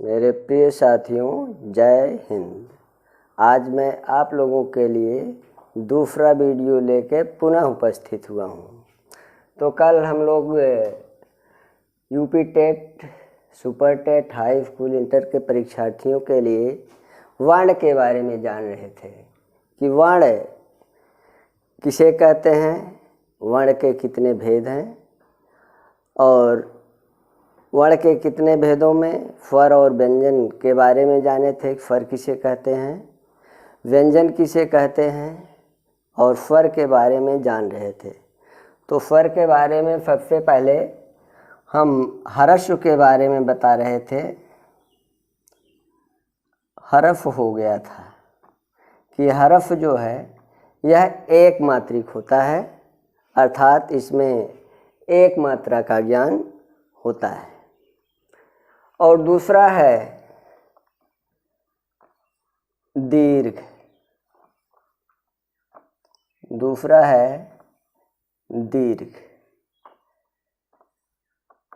मेरे प्रिय साथियों, जय हिंद। आज मैं आप लोगों के लिए दूसरा वीडियो लेके पुनः उपस्थित हुआ हूँ। तो कल हम लोग UP TET, super TET, high school, inter के परीक्षार्थियों के लिए वर्ण के बारे में जान रहे थे कि वर्ण किसे कहते हैं, वर्ण के कितने भेद हैं और वर्ण के कितने भेदों में स्वर और व्यंजन के बारे में जाने थे। स्वर किसे कहते हैं, व्यंजन किसे कहते हैं और स्वर के बारे में जान रहे थे। तो स्वर के बारे में सबसे पहले हम ह्रस्व के बारे में बता रहे थे। ह्रस्व हो गया था कि ह्रस्व जो है यह एक मात्रिक होता है, अर्थात इसमें एक मात्रा का ज्ञान होता है। और दूसरा है दीर्घ,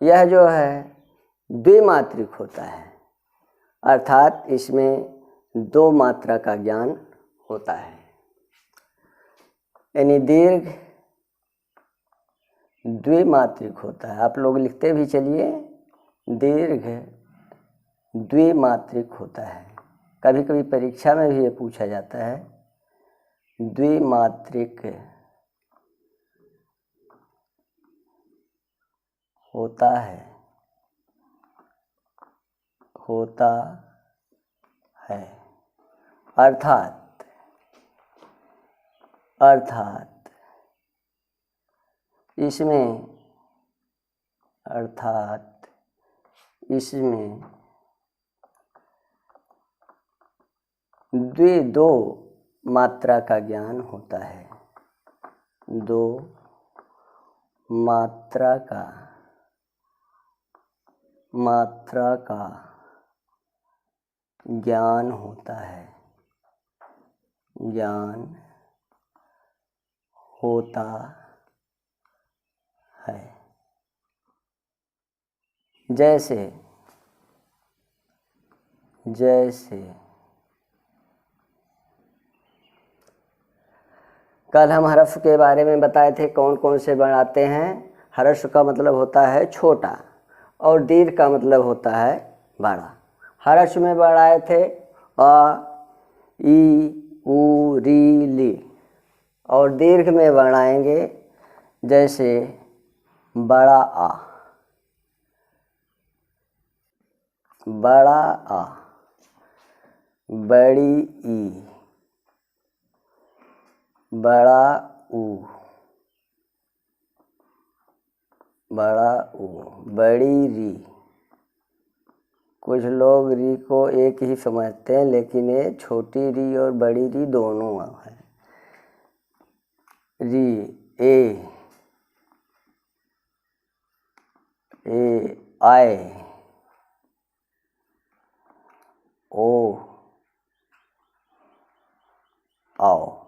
यह जो है द्विमात्रिक होता है, अर्थात इसमें दो मात्रा का ज्ञान होता है। यानी दीर्घ द्विमात्रिक होता है। आप लोग लिखते भी चलिए, दीर्घ द्विमात्रिक होता है। कभी कभी परीक्षा में भी ये पूछा जाता है, द्विमात्रिक होता है, अर्थात इसमें दो मात्रा का ज्ञान होता है, दो मात्रा का ज्ञान होता है, जैसे कल हम ह्रस्व के बारे में बताए थे कौन कौन से वर्ण आते हैं। ह्रस्व का मतलब होता है छोटा और दीर्घ का मतलब होता है बड़ा। ह्रस्व में वर्ण आए थे अ, ई, उ, री, ली। और दीर्घ में वर्ण आएंगे जैसे बड़ा आ, बड़ी ई, बड़ा ऊ, बड़ी री। कुछ लोग री को एक ही समझते हैं, लेकिन ये छोटी री और बड़ी री दोनों है। री, ए, आए, ओ, आओ।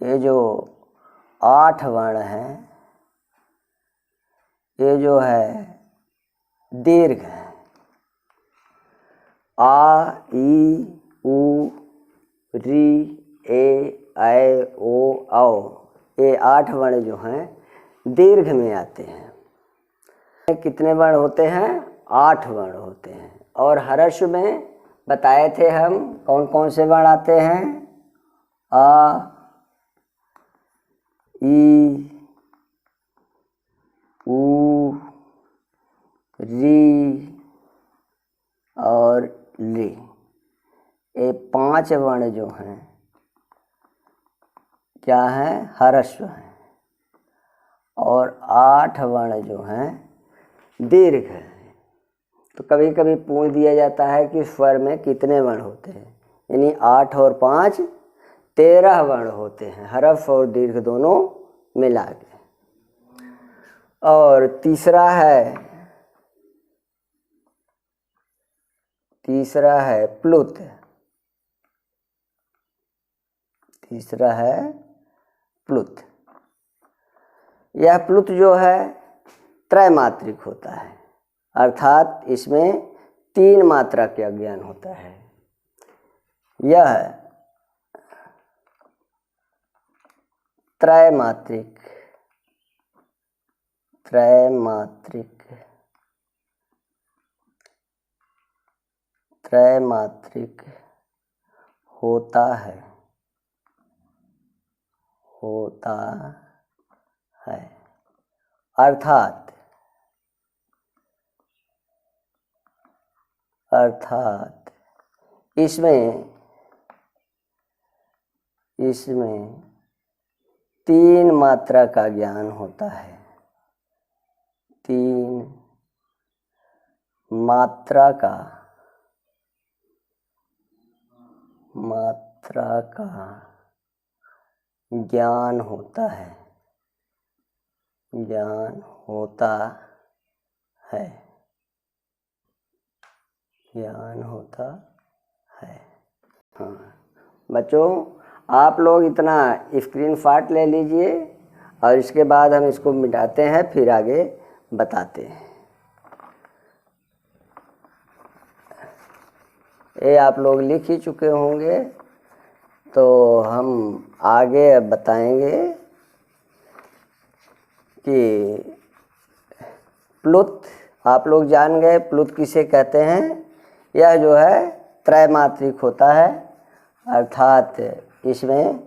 ये जो 8 वर्ण हैं, ये जो है दीर्घ है। आ, ई, उ, री, ए, ऐ, ओ, औ। ये 8 वर्ण जो हैं दीर्घ में आते हैं। कितने वर्ण होते हैं? 8 वर्ण होते हैं। और ह्रस्व में बताए थे हम कौन कौन से वर्ण आते हैं? आ, ई, उ, री और ली। ये 5 वर्ण जो हैं क्या हैं? ह्रस्व हैं। और 8 वर्ण जो हैं दीर्घ हैं। तो कभी कभी पूछ दिया जाता है कि स्वर में कितने वर्ण होते हैं, यानी 8 और 5 13 वर्ण होते हैं, ह्रस्व और दीर्घ दोनों मिला के। और तीसरा है प्लुत। यह प्लुत जो है त्रैमात्रिक होता है, अर्थात इसमें 3 मात्रा का ज्ञान होता है। यह त्रैमात्रिक होता है, अर्थात इसमें 3 मात्रा का ज्ञान होता है। 3 मात्रा का ज्ञान होता है। हाँ बच्चों, आप लोग इतना स्क्रीन शॉट ले लीजिए और इसके बाद हम इसको मिटाते हैं, फिर आगे बताते हैं। ये आप लोग लिख ही चुके होंगे, तो हम आगे अब बताएंगे कि प्लुत, आप लोग जान गए प्लुत किसे कहते हैं। यह जो है त्रैमात्रिक होता है, अर्थात इसमें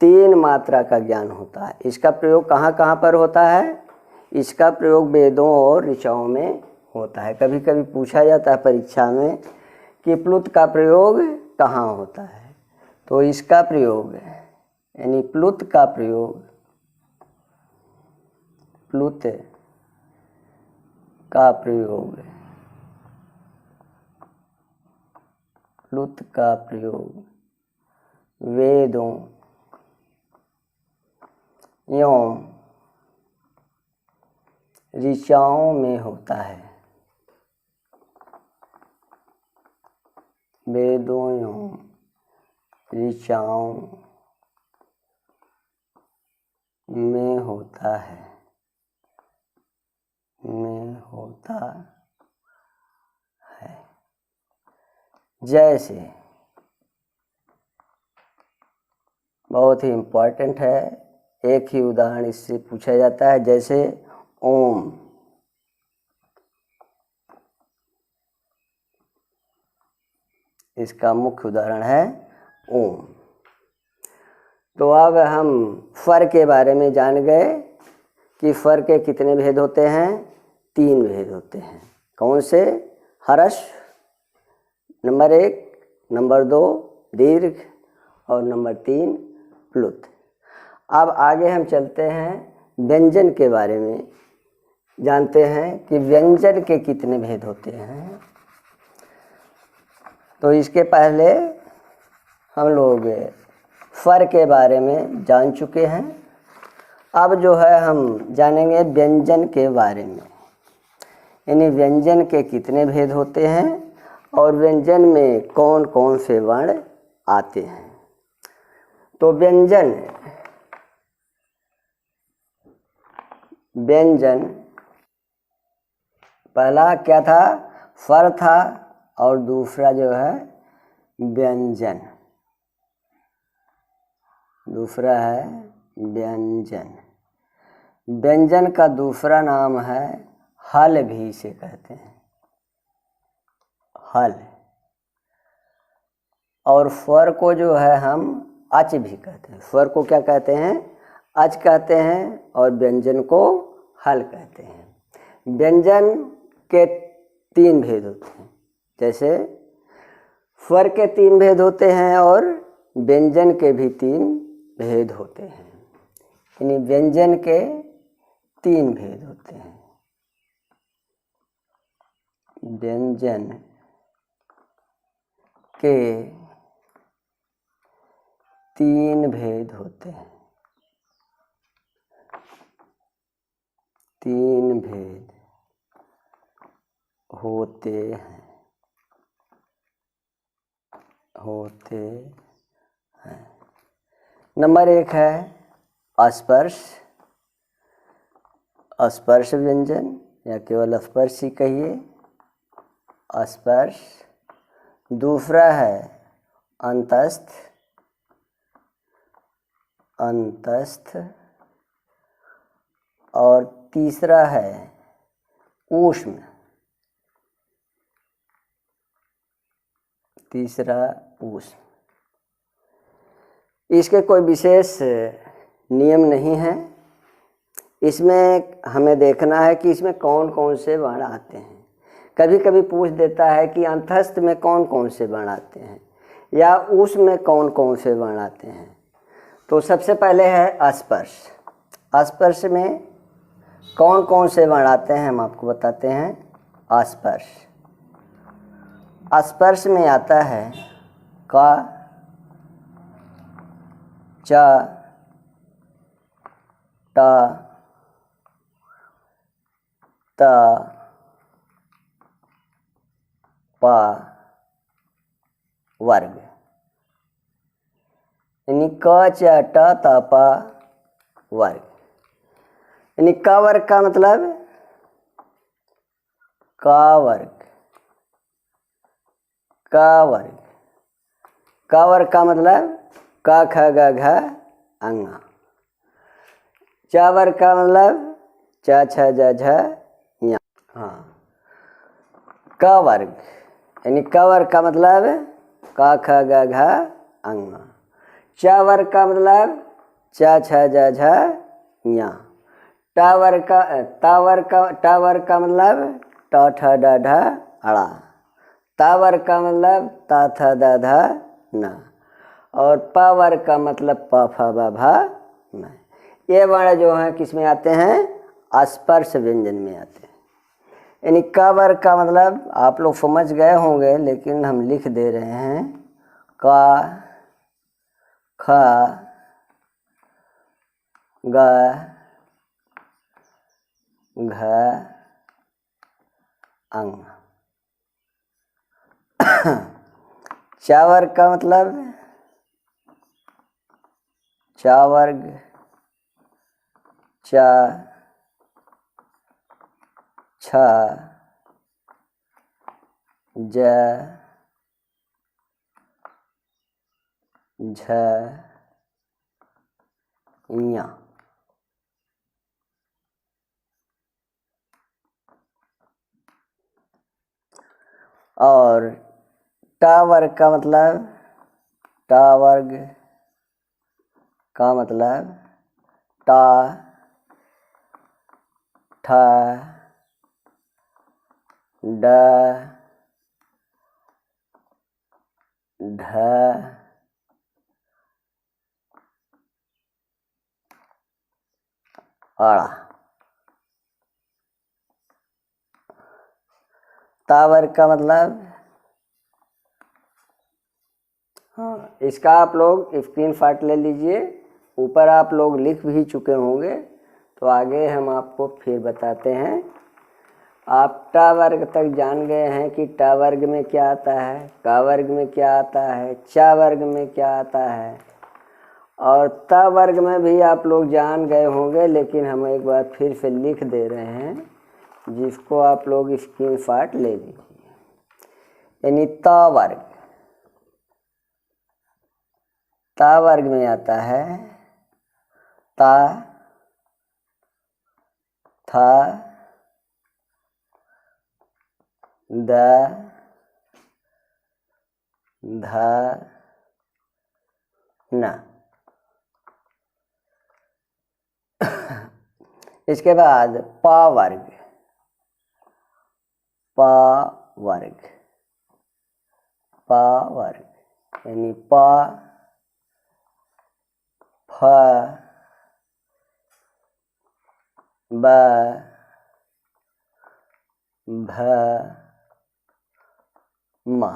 3 मात्रा का ज्ञान होता है। इसका प्रयोग कहाँ कहाँ पर होता है? इसका प्रयोग वेदों और ऋचाओं में होता है। कभी कभी पूछा जाता है परीक्षा में कि प्लुत का प्रयोग कहाँ होता है, तो इसका प्रयोग यानी प्लुत का प्रयोग वेदों एवं ऋचाओं में होता है। वेदों एवं ऋचाओं में होता है। जैसे बहुत ही इम्पोर्टेंट है, एक ही उदाहरण इससे पूछा जाता है, जैसे ओम। इसका मुख्य उदाहरण है ओम। तो अब हम स्वर के बारे में जान गए कि स्वर के कितने भेद होते हैं? 3 भेद होते हैं। कौन से? हर्ष नंबर 1, नंबर 2 दीर्घ और नंबर 3 प्लुत। अब आगे हम चलते हैं व्यंजन के बारे में, जानते हैं कि व्यंजन के कितने भेद होते हैं। तो इसके पहले हम लोग स्वर के बारे में जान चुके हैं। अब जो है हम जानेंगे व्यंजन के बारे में, यानी व्यंजन के कितने भेद होते हैं और व्यंजन में कौन कौन से वर्ण आते हैं। तो व्यंजन पहला क्या था? स्वर था, और दूसरा जो है व्यंजन। दूसरा है व्यंजन। व्यंजन का दूसरा नाम है हल, भी इसे कहते हैं हल। और स्वर को जो है हम अच भी कहते हैं। स्वर को क्या कहते हैं? अच कहते हैं, और व्यंजन को हल कहते हैं। व्यंजन के 3 भेद होते हैं। जैसे स्वर के 3 भेद होते हैं और व्यंजन के भी 3 भेद होते हैं। यानी व्यंजन के 3 भेद होते हैं। व्यंजन के 3 भेद होते हैं। 3 भेद होते हैं। नंबर 1 है स्पर्श, अस्पर्श व्यंजन या केवल स्पर्श ही कहिए, अस्पर्श। दूसरा है अंतस्थ, अंतस्थ। और तीसरा है ऊष्म, तीसरा ऊष्म। इसके कोई विशेष नियम नहीं है। इसमें हमें देखना है कि इसमें कौन कौन से वर्ण आते हैं। कभी कभी पूछ देता है कि अंतस्थ में कौन कौन से वर्ण आते हैं या ऊष्म में कौन कौन से वर्ण आते हैं। तो सबसे पहले है अस्पर्श। अस्पर्श में कौन कौन से वर्ण आते हैं हम आपको बताते हैं। अस्पर्श, अस्पर्श में आता है का, च, ट, त, प वर्ग। यानी क, च, ट, त, प वर्ग। यानी क वर्ग का मतलब क वर्ग, क वर्ग। क वर्ग का मतलब क, ख, ग, घ, अंगा। च वर्ग का मतलब च, छ, ज, झ, ञ। हाँ, क वर्ग यानी क वर्ग का मतलब क, ख, ग, घ, अंगा। च वर्ग का मतलब च, छ, ज, झ, ञ। ट वर्ग का ट वर्ग का मतलब ट, ठ, ड, ढ, अड़ा। त वर्ग का मतलब त, थ, द, ध, न। और प वर्ग का मतलब प, फ, ब, भ, म। ये वर्ण जो हैं किस में आते हैं, अस्पर्श व्यंजन में आते हैं। यानी क वर्ग का मतलब आप लोग समझ गए होंगे, लेकिन हम लिख दे रहे हैं क, ख, ग, घ, अंग। च वर्ग का मतलब च वर्ग, च, छ, ज, झ, ञ। और ट वर्ग का मतलब ट वर्ग का मतलब ट, ठ, ड, ढ, अड़ा। ता वर्ग का मतलब, हाँ, इसका आप लोग स्क्रीनशॉट ले लीजिए। ऊपर आप लोग लिख भी चुके होंगे, तो आगे हम आपको फिर बताते हैं। आप ट वर्ग तक जान गए हैं कि ट वर्ग में क्या आता है, क वर्ग में क्या आता है, च वर्ग में क्या आता है, और त वर्ग में भी आप लोग जान गए होंगे, लेकिन हम एक बार फिर से लिख दे रहे हैं, जिसको आप लोग स्क्रीनशॉट ले लीजिए। यानी त वर्ग, त वर्ग में आता है ता, था, द, ध, न। इसके बाद प वर्ग, प वर्ग, प वर्ग यानी प, फ, ब, भ, म।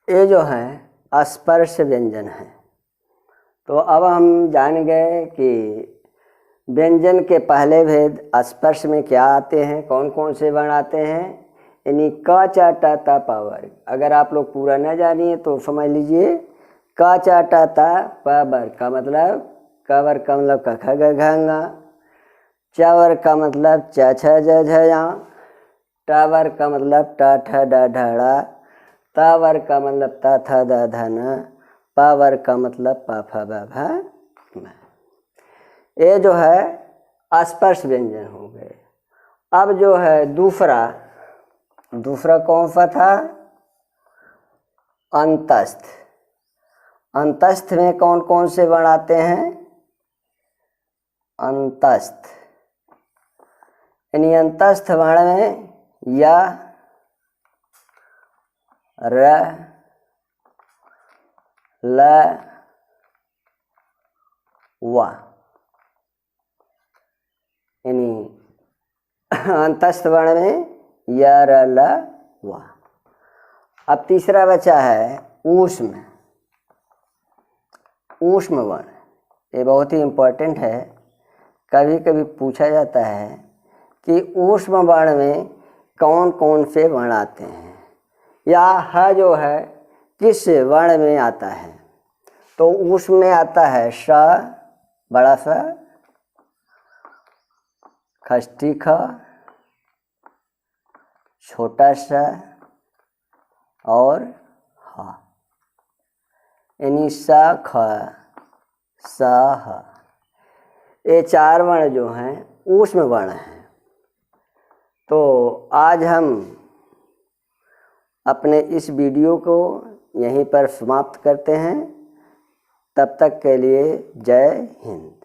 ये जो हैं स्पर्श व्यंजन हैं। तो अब हम जान गए कि व्यंजन के पहले भेद स्पर्श में क्या आते हैं, कौन कौन से वर्ण आते हैं। यानी क, च, ट, त, प वर्ग। अगर आप लोग पूरा न जानिए तो समझ लीजिए क, च, ट, त, प वर्ग का मतलब क वर्ग का मतलब क, ख, ग, घ, अंगा। चावर का मतलब च छ ज झ या। टावर का मतलब टा ठ डा ढा। तावर का मतलब ता था दा धा न। पावर का मतलब पा फा बा भा म। ये जो है स्पर्श व्यंजन हो गए। अब जो है दूसरा कौन सा था? अंतस्थ। अंतस्थ में कौन कौन से वर्ण आते हैं? अंतस्थ यानी अंतस्थ वर्ण में या, र, ल, व यानी अंतस्थ वर्ण में या, र, ल, व। अब तीसरा बचा है ऊष्म। ऊष्म वर्ण ये बहुत ही इम्पोर्टेंट है। कभी कभी पूछा जाता है कि ऊष्म वर्ण में कौन कौन से वर्ण आते हैं, या ह जो है किस वर्ण में आता है। तो ऊष्म में आता है श, बड़ा सा, खष्टी ख, छोटा सा और ह, यानी स, ख, स, ह। ये चार वर्ण जो हैं ऊष्म वर्ण हैं। तो आज हम अपने इस वीडियो को यहीं पर समाप्त करते हैं। तब तक के लिए जय हिंद।